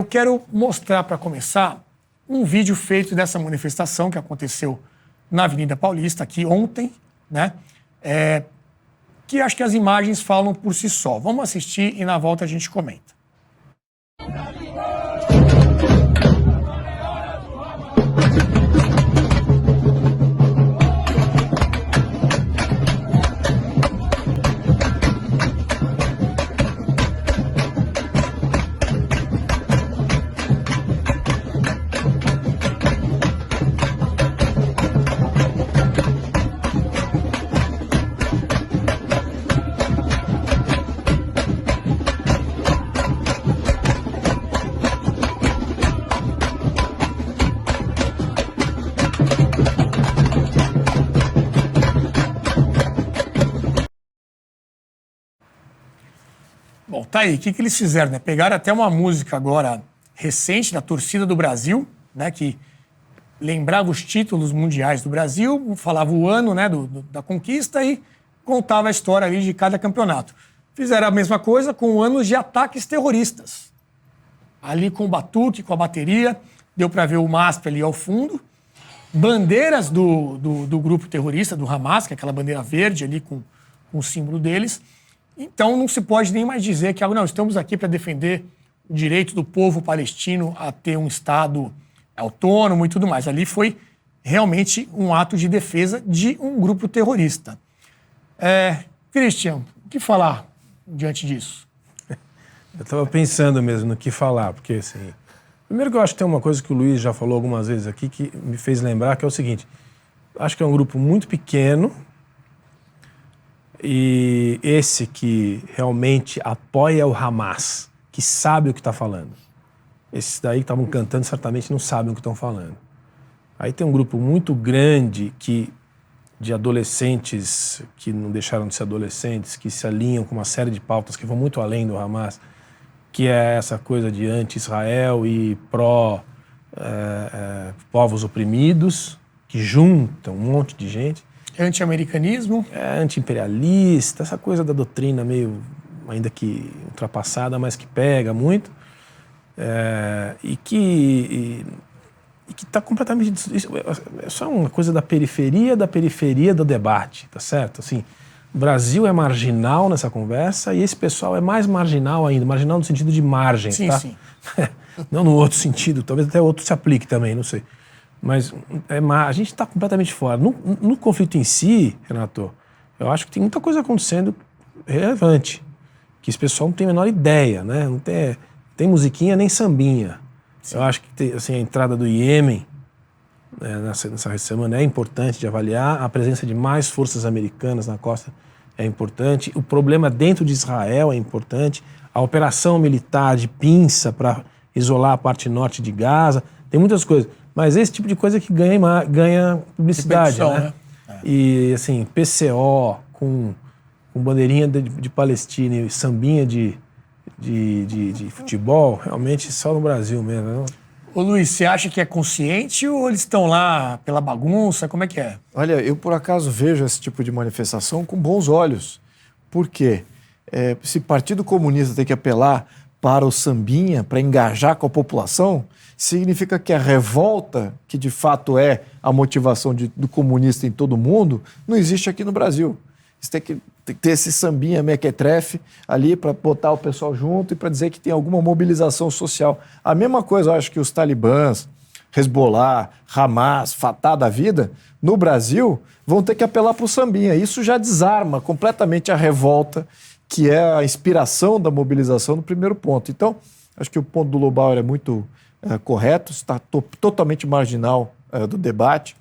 quero mostrar, para começar, um vídeo feito dessa manifestação que aconteceu na Avenida Paulista, aqui ontem, né? Que acho que as imagens falam por si só. Vamos assistir e na volta a gente comenta. Bom, tá aí. O que eles fizeram, né? Pegaram até uma música agora recente da torcida do Brasil, né? Que lembrava os títulos mundiais do Brasil, falava o ano, né, da conquista e contava a história ali de cada campeonato. Fizeram a mesma coisa com anos de ataques terroristas. Ali com o batuque, com a bateria, deu para ver o MASP ali ao fundo. Bandeiras do grupo terrorista, do Hamas, que é aquela bandeira verde ali com o símbolo deles. Então, não se pode nem mais dizer que não, estamos aqui para defender o direito do povo palestino a ter um Estado autônomo e tudo mais. Ali foi realmente um ato de defesa de um grupo terrorista. Christian, o que falar diante disso? Eu estava pensando mesmo no que falar, porque assim... Primeiro que eu acho que tem uma coisa que o Luiz já falou algumas vezes aqui que me fez lembrar, que é o seguinte. Acho que é um grupo muito pequeno, e esse que realmente apoia o Hamas, que sabe o que está falando. Esses daí que estavam cantando certamente não sabem o que estão falando. Aí tem um grupo muito grande de adolescentes que não deixaram de ser adolescentes, que se alinham com uma série de pautas que vão muito além do Hamas, que é essa coisa de anti-Israel e pró-povos oprimidos, que juntam um monte de gente. Anti-americanismo. Anti-imperialista, essa coisa da doutrina meio, ainda que ultrapassada, mas que pega muito. E que está completamente... Isso é só uma coisa da periferia do debate, tá certo? Assim, o Brasil é marginal nessa conversa e esse pessoal é mais marginal ainda. Marginal no sentido de margem, sim, tá? Sim. Não no outro sentido, talvez até outro se aplique também, não sei. Mas a gente está completamente fora. No conflito em si, Renato, eu acho que tem muita coisa acontecendo relevante, que esse pessoal não tem a menor ideia, né? Não tem musiquinha nem sambinha. Sim. Eu acho que tem, assim, a entrada do Iêmen nessa semana é importante de avaliar, a presença de mais forças americanas na costa é importante, o problema dentro de Israel é importante, a operação militar de pinça para isolar a parte norte de Gaza, tem muitas coisas. Mas esse tipo de coisa que ganha publicidade, né? E, assim, PCO com bandeirinha de Palestina e sambinha de futebol, realmente só no Brasil mesmo. Não? Ô Luiz, você acha que é consciente ou eles estão lá pela bagunça? Como é que é? Olha, eu por acaso vejo esse tipo de manifestação com bons olhos. Por quê? Se o Partido Comunista tem que apelar para o sambinha, para engajar com a população, significa que a revolta, que de fato é a motivação do comunista em todo o mundo, não existe aqui no Brasil. Você tem que ter esse sambinha mequetrefe ali para botar o pessoal junto e para dizer que tem alguma mobilização social. A mesma coisa, eu acho que os talibãs, Hezbollah, Hamas, Fatah da vida, no Brasil, vão ter que apelar para o sambinha. Isso já desarma completamente a revolta, que é a inspiração da mobilização no primeiro ponto. Então, acho que o ponto do Lobauer é muito correto, está totalmente marginal do debate.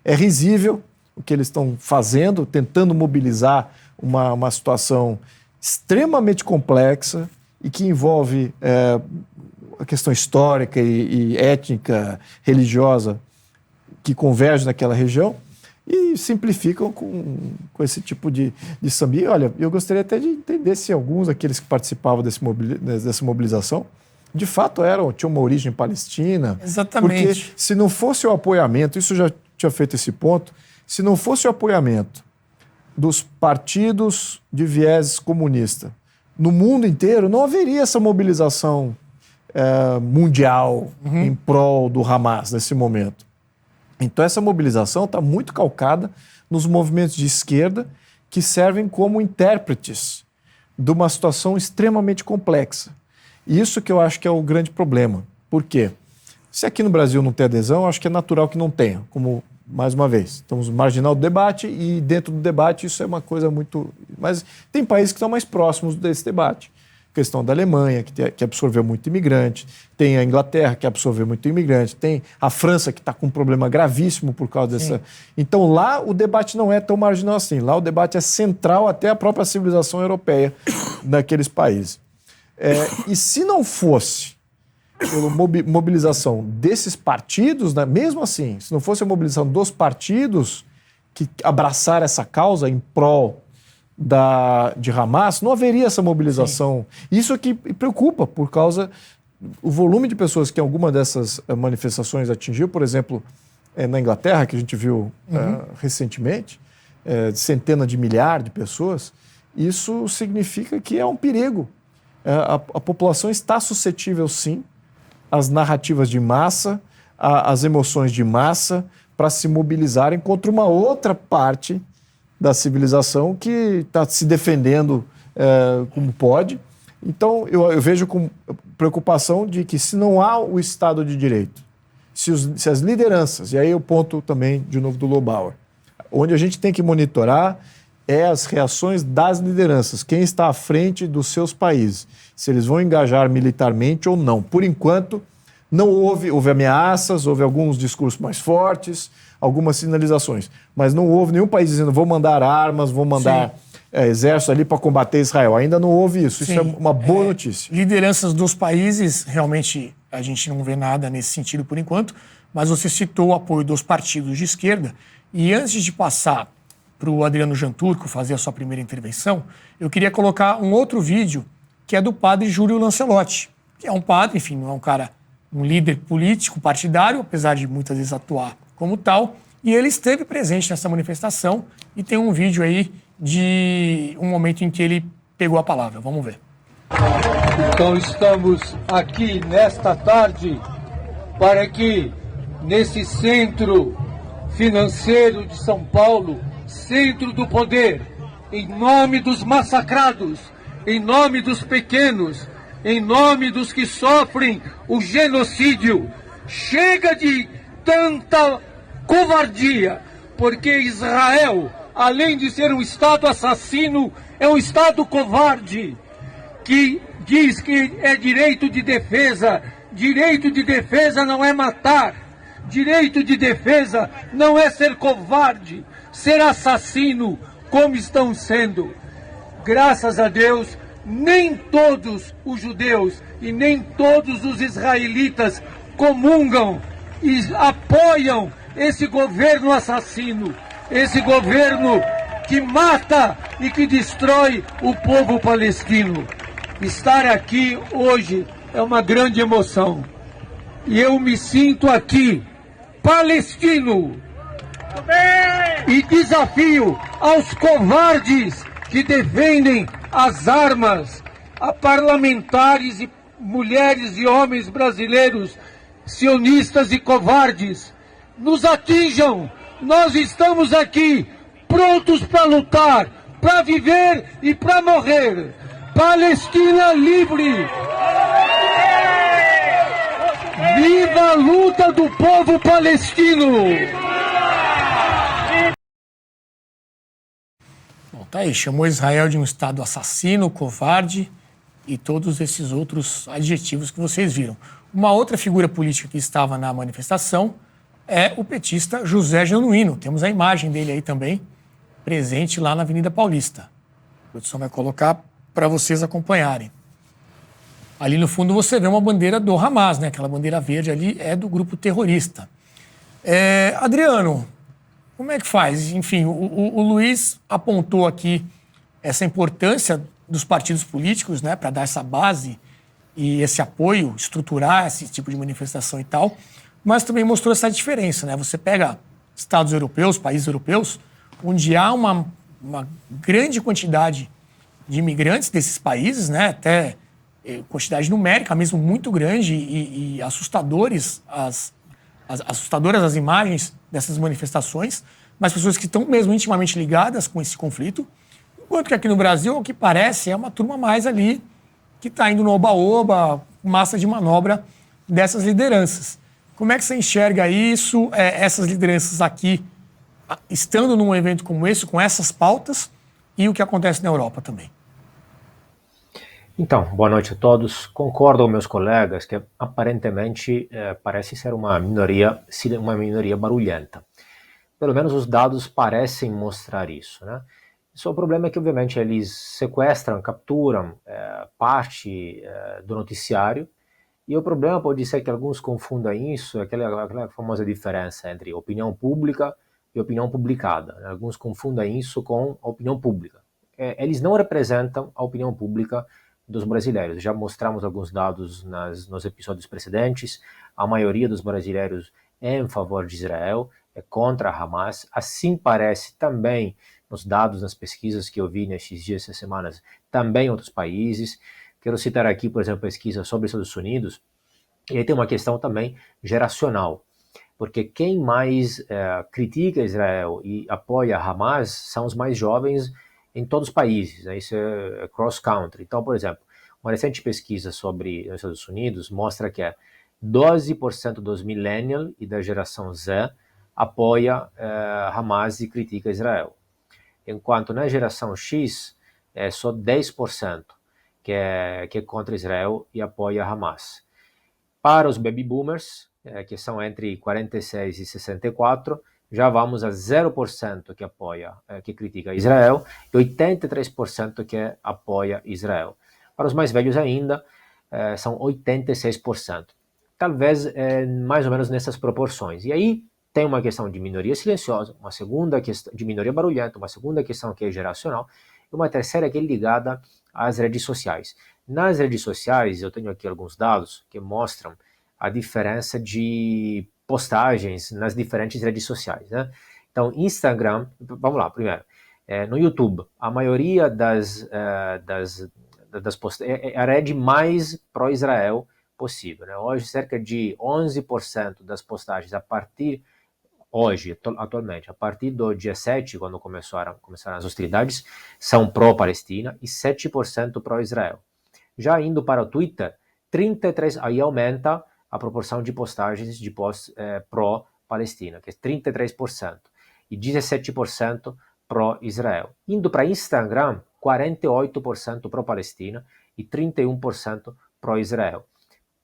É risível o que eles estão fazendo, tentando mobilizar uma situação extremamente complexa e que envolve a questão histórica e étnica, religiosa, que converge naquela região, e simplificam com esse tipo de sambinha. Olha, eu gostaria até de entender se alguns daqueles que participavam dessa mobilização de fato tinham uma origem palestina. Exatamente. Porque se não fosse o apoiamento, isso já tinha feito esse ponto, se não fosse o apoiamento dos partidos de viés comunista no mundo inteiro, não haveria essa mobilização mundial em prol do Hamas nesse momento. Então essa mobilização está muito calcada nos movimentos de esquerda que servem como intérpretes de uma situação extremamente complexa. E isso que eu acho que é o grande problema. Por quê? Se aqui no Brasil não tem adesão, eu acho que é natural que não tenha, como, mais uma vez, estamos marginal do debate e dentro do debate isso é uma coisa muito... Mas tem países que estão mais próximos desse debate. A questão da Alemanha, que absorveu muito imigrante, tem a Inglaterra, que absorveu muito imigrante, tem a França, que está com um problema gravíssimo por causa dessa... Então lá o debate não é tão marginal assim, lá o debate é central até a própria civilização europeia naqueles países. E se não fosse pela mobilização desses partidos, né, mesmo assim, se não fosse a mobilização dos partidos que abraçaram essa causa em prol de Hamas, não haveria essa mobilização. Sim. Isso aqui preocupa, por causa o volume de pessoas que alguma dessas manifestações atingiu, por exemplo, na Inglaterra, que a gente viu recentemente, centenas de milhares de pessoas, isso significa que é um perigo. A população está suscetível, sim, às narrativas de massa, às emoções de massa, para se mobilizarem contra uma outra parte da civilização que está se defendendo como pode. Então, eu vejo com preocupação de que se não há o Estado de Direito, se as lideranças, e aí o ponto também, de novo, do Lobauer, onde a gente tem que monitorar as reações das lideranças, quem está à frente dos seus países, se eles vão engajar militarmente ou não. Por enquanto, não houve ameaças, houve alguns discursos mais fortes, algumas sinalizações, mas não houve nenhum país dizendo vou mandar armas, vou mandar exército ali para combater Israel. Ainda não houve isso. Sim. Isso é uma boa notícia. Lideranças dos países, realmente a gente não vê nada nesse sentido por enquanto, mas você citou o apoio dos partidos de esquerda e antes de passar para o Adriano Janturco fazer a sua primeira intervenção, eu queria colocar um outro vídeo que é do padre Júlio Lancelotti, que é um padre, enfim, não é um cara, um líder político, partidário, apesar de muitas vezes atuar como tal, e ele esteve presente nessa manifestação e tem um vídeo aí de um momento em que ele pegou a palavra. Vamos ver. Então estamos aqui nesta tarde para que nesse centro financeiro de São Paulo, centro do poder, em nome dos massacrados, em nome dos pequenos, em nome dos que sofrem o genocídio, chega de tanta covardia, porque Israel, além de ser um Estado assassino, é um Estado covarde, que diz que é direito de defesa. Direito de defesa não é matar. Direito de defesa não é ser covarde, ser assassino, como estão sendo. Graças a Deus, nem todos os judeus e nem todos os israelitas comungam e apoiam esse governo assassino, esse governo que mata e que destrói o povo palestino. Estar aqui hoje é uma grande emoção. E eu me sinto aqui, palestino. E desafio aos covardes que defendem as armas, a parlamentares e mulheres e homens brasileiros, sionistas e covardes, nos atinjam. Nós estamos aqui, prontos para lutar, para viver e para morrer. Palestina livre! Viva a luta do povo palestino! Bom, tá aí, chamou Israel de um Estado assassino, covarde e todos esses outros adjetivos que vocês viram. Uma outra figura política que estava na manifestação é o petista José Genuíno. Temos a imagem dele aí também, presente lá na Avenida Paulista. A produção vai colocar para vocês acompanharem. Ali no fundo você vê uma bandeira do Hamas, né? Aquela bandeira verde ali é do grupo terrorista. Adriano, como é que faz? Enfim, o Luiz apontou aqui essa importância dos partidos políticos, né, para dar essa base e esse apoio, estruturar esse tipo de manifestação e tal, mas também mostrou essa diferença, né? Você pega estados europeus, países europeus, onde há uma grande quantidade de imigrantes desses países, né? Até quantidade numérica mesmo muito grande e assustadoras as imagens dessas manifestações, mas pessoas que estão mesmo intimamente ligadas com esse conflito, enquanto que aqui no Brasil, o que parece é uma turma mais ali que está indo no oba-oba, massa de manobra dessas lideranças. Como é que você enxerga isso, essas lideranças aqui, estando num evento como esse, com essas pautas, e o que acontece na Europa também? Então, boa noite a todos. Concordo com meus colegas que aparentemente parece ser uma minoria barulhenta. Pelo menos os dados parecem mostrar isso, né? Só o problema é que, obviamente, eles sequestram, capturam parte do noticiário, e o problema pode ser que alguns confundam isso, aquela famosa diferença entre opinião pública e opinião publicada, né? Alguns confundem isso com a opinião pública. Eles não representam a opinião pública dos brasileiros. Já mostramos alguns dados nos episódios precedentes. A maioria dos brasileiros é em favor de Israel, é contra a Hamas. Assim parece também nos dados, nas pesquisas que eu vi nesses dias, essas semanas, também em outros países. Quero citar aqui, por exemplo, pesquisa sobre os Estados Unidos. E aí tem uma questão também geracional, porque quem mais critica Israel e apoia a Hamas são os mais jovens em todos os países, né? Isso é cross-country. Então, por exemplo, uma recente pesquisa sobre os Estados Unidos mostra que 12% dos millennials e da geração Z apoia Hamas e critica Israel, enquanto na geração X é só 10% que é contra Israel e apoia Hamas. Para os baby boomers, que são entre 46 e 64, já vamos a 0% que apoia, que critica Israel, e 83% que apoia Israel. Para os mais velhos ainda, são 86%. Talvez mais ou menos nessas proporções. E aí tem uma questão de minoria silenciosa, uma segunda questão de minoria barulhenta, uma segunda questão que é geracional, e uma terceira que é ligada às redes sociais. Nas redes sociais, eu tenho aqui alguns dados que mostram a diferença de postagens nas diferentes redes sociais, né? Então, Instagram, vamos lá, primeiro, no YouTube, a maioria das postagens é a rede mais pró-Israel possível, né? Hoje, cerca de 11% das postagens atualmente, a partir do dia 7, quando começaram as hostilidades, são pró-Palestina e 7% pró-Israel. Já indo para o Twitter, 33%, aí aumenta a proporção de postagens de posts pró-Palestina, que é 33%, e 17% pró-Israel. Indo para Instagram, 48% pró-Palestina e 31% pró-Israel.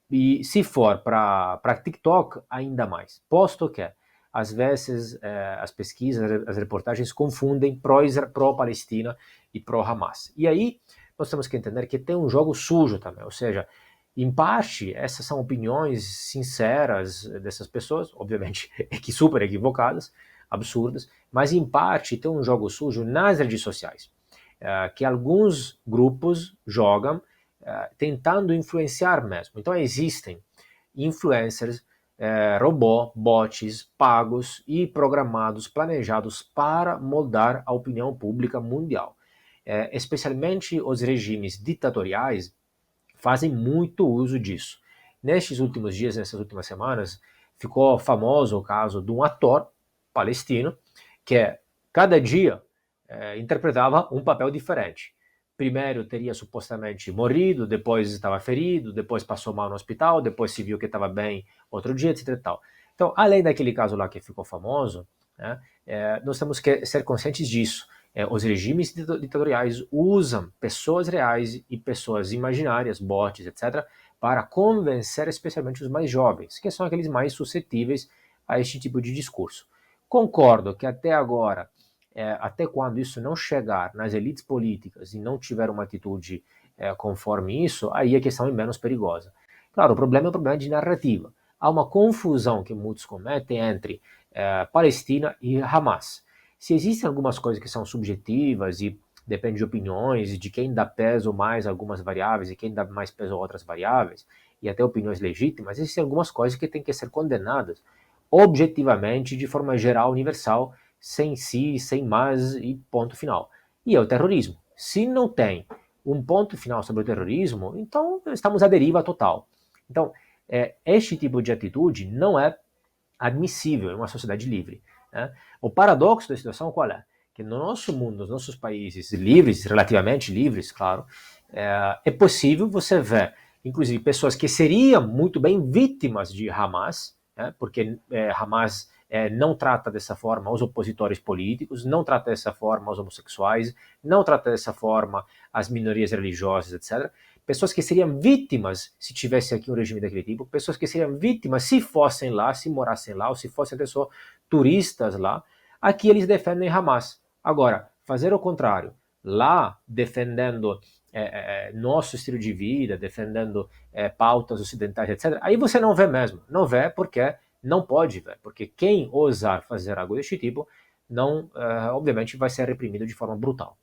E se for para TikTok, ainda mais, posto que às vezes as pesquisas, as reportagens confundem pró-Palestina e pró-Hamas. E aí nós temos que entender que tem um jogo sujo também, ou seja, em parte, essas são opiniões sinceras dessas pessoas, obviamente super equivocadas, absurdas, mas em parte tem um jogo sujo nas redes sociais, que alguns grupos jogam tentando influenciar mesmo. Então existem influencers, bots pagos e programados, planejados para moldar a opinião pública mundial. Especialmente os regimes ditatoriais fazem muito uso disso. Nestes últimos dias, nessas últimas semanas, ficou famoso o caso de um ator palestino que cada dia interpretava um papel diferente. Primeiro teria supostamente morrido, depois estava ferido, depois passou mal no hospital, depois se viu que estava bem outro dia, etc. Tal. Então, além daquele caso lá que ficou famoso, né, nós temos que ser conscientes disso. Os regimes ditatoriais usam pessoas reais e pessoas imaginárias, bots, etc., para convencer especialmente os mais jovens, que são aqueles mais suscetíveis a este tipo de discurso. Concordo que até agora, até quando isso não chegar nas elites políticas e não tiver uma atitude conforme isso, aí a questão é menos perigosa. Claro, o problema é um problema de narrativa. Há uma confusão que muitos cometem entre Palestina e Hamas. Se existem algumas coisas que são subjetivas e depende de opiniões, de quem dá peso mais a algumas variáveis e quem dá mais peso a outras variáveis, e até opiniões legítimas, existem algumas coisas que têm que ser condenadas objetivamente, de forma geral, universal, sem si, sem mas e ponto final. E é o terrorismo. Se não tem um ponto final sobre o terrorismo, então estamos à deriva total. Então, este tipo de atitude não é admissível em uma sociedade livre. Né? O paradoxo da situação qual é? Que no nosso mundo, nos nossos países livres, relativamente livres, claro, é possível você ver, inclusive, pessoas que seriam muito bem vítimas de Hamas, né? Porque Hamas não trata dessa forma os opositores políticos, não trata dessa forma os homossexuais, não trata dessa forma as minorias religiosas, etc. Pessoas que seriam vítimas se tivesse aqui um regime daquele tipo, pessoas que seriam vítimas se fossem lá, se morassem lá, ou se fossem até só turistas lá. Aqui eles defendem Hamas. Agora, fazer o contrário, lá defendendo nosso estilo de vida, defendendo pautas ocidentais, etc., aí você não vê mesmo. Não vê porque não pode ver, porque quem ousar fazer algo desse tipo, não, obviamente, vai ser reprimido de forma brutal.